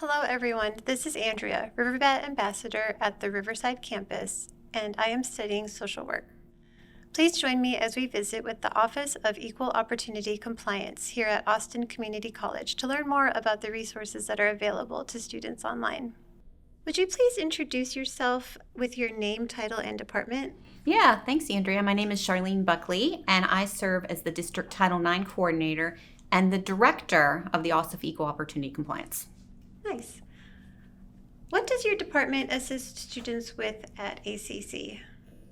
Hello, everyone. This is Andrea, Riverbed Ambassador at the Riverside campus, and I am studying social work. Please join me as we visit with the Office of Equal Opportunity Compliance here at Austin Community College to learn more about the resources that are available to students online. Would you please introduce yourself with your name, title, and department? Yeah, thanks, Andrea. My name is Charlene Buckley, and I serve as the District Title IX Coordinator and the Director of the Office of Equal Opportunity Compliance. Nice. What does your department assist students with at ACC?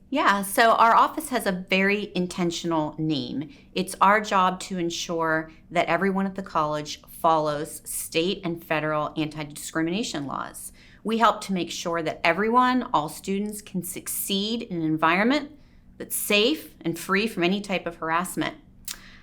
Yeah, so our office has a very intentional name. It's our job to ensure that everyone at the college follows state and federal anti-discrimination laws. We help to make sure that everyone, all students, can succeed in an environment that's safe and free from any type of harassment.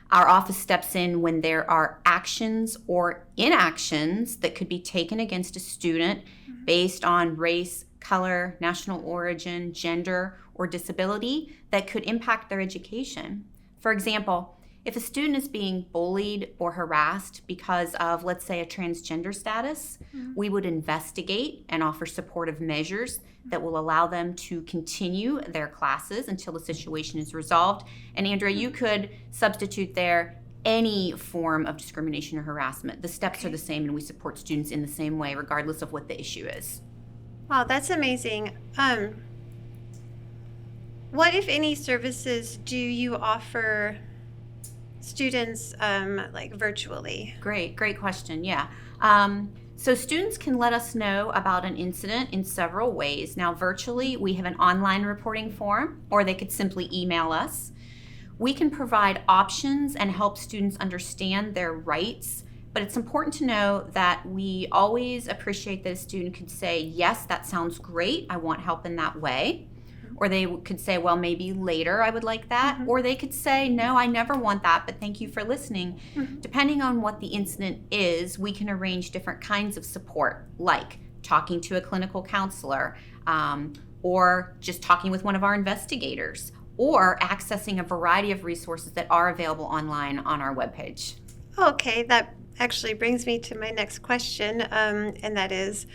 Our office steps in when there are actions or inactions that could be taken against a student based on race, color, national origin, gender, or disability that could impact their education. For example, if a student is being bullied or harassed because of, let's say, a transgender status, we would investigate and offer supportive measures that will allow them to continue their classes until the situation is resolved. And Andrea, you could substitute there any form of discrimination or harassment. The steps are the same, and we support students in the same way, regardless of what the issue is. Wow, that's amazing. What, if any, services do you offer students like virtually? Great question. Yeah. So students can let us know about an incident in several ways. Now, virtually, we have an online reporting form, or they could simply email us. We can provide options and help students understand their rights, but it's important to know that we always appreciate that a student could say, yes, that sounds great, I want help in that way. Or they could say, well, maybe later I would like that. Or they could say, no, I never want that, but thank you for listening. Depending on what the incident is, we can arrange different kinds of support, like talking to a clinical counselor, or just talking with one of our investigators, or accessing a variety of resources that are available online on our webpage. Okay, that actually brings me to my next question, and that is,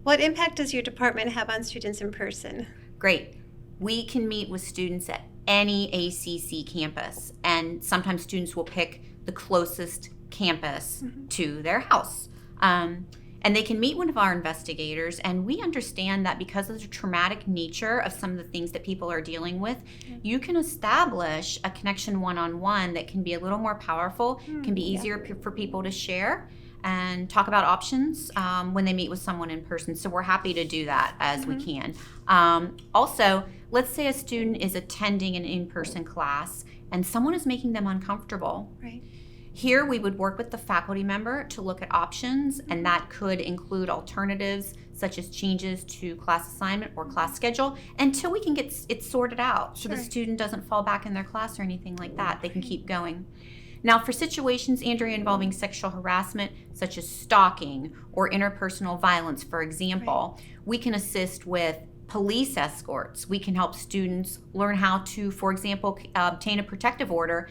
what impact does your department have on students in person? Great. We can meet with students at any ACC campus, and sometimes students will pick the closest campus to their house. And they can meet one of our investigators, and we understand that because of the traumatic nature of some of the things that people are dealing with, you can establish a connection one-on-one that can be a little more powerful, can be easier for people to share and talk about options when they meet with someone in person. So we're happy to do that as we can. Also, let's say a student is attending an in-person class and someone is making them uncomfortable. Right. Here we would work with the faculty member to look at options, and that could include alternatives such as changes to class assignment or class schedule until we can get it sorted out so the student doesn't fall back in their class or anything like that. They can keep going. Now, for situations, Andrea, involving sexual harassment, such as stalking or interpersonal violence, for example, we can assist with police escorts. We can help students learn how to, for example, obtain a protective order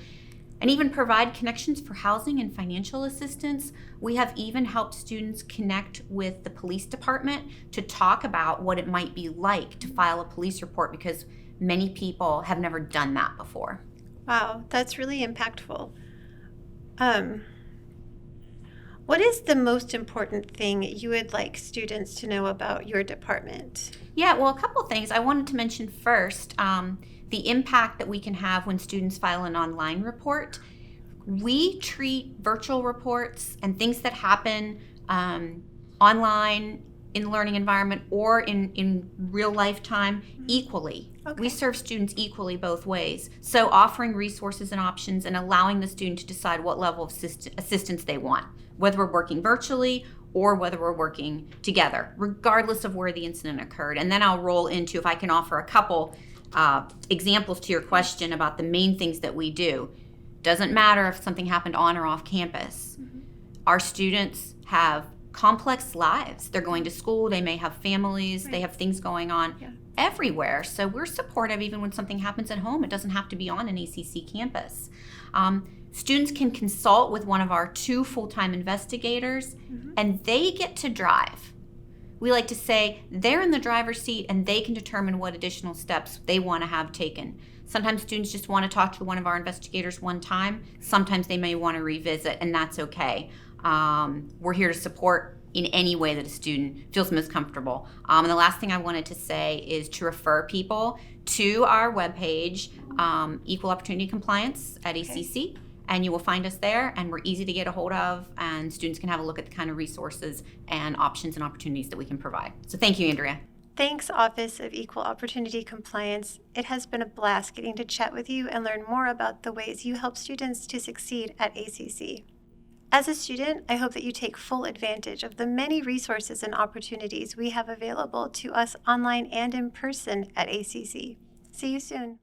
and even provide connections for housing and financial assistance. We have even helped students connect with the police department to talk about what it might be like to file a police report, because many people have never done that before. Wow, that's really impactful. What is the most important thing you would like students to know about your department? Yeah, well, a couple things. I wanted to mention first the impact that we can have when students file an online report. We treat virtual reports and things that happen online in the learning environment or in real life time equally. We serve students equally both ways. So offering resources and options and allowing the student to decide what level of assistance they want, whether we're working virtually or whether we're working together, regardless of where the incident occurred. And then I'll roll into, if I can offer a couple examples to your question about the main things that we do. Doesn't matter if something happened on or off campus. Our students have complex lives. They're going to school, they may have families, they have things going on everywhere. So we're supportive even when something happens at home. It doesn't have to be on an ACC campus. Students can consult with one of our 2 full-time investigators, and they get to drive. We like to say they're in the driver's seat and they can determine what additional steps they want to have taken. Sometimes students just want to talk to one of our investigators one time. Sometimes they may want to revisit, and that's okay. We're here to support in any way that a student feels most comfortable. And the last thing I wanted to say is to refer people to our webpage, Equal Opportunity Compliance at ACC. And you will find us there, and we're easy to get a hold of, and students can have a look at the kind of resources and options and opportunities that we can provide. So thank you, Andrea. Thanks, Office of Equal Opportunity Compliance. It has been a blast getting to chat with you and learn more about the ways you help students to succeed at ACC. As a student, I hope that you take full advantage of the many resources and opportunities we have available to us online and in person at ACC. See you soon.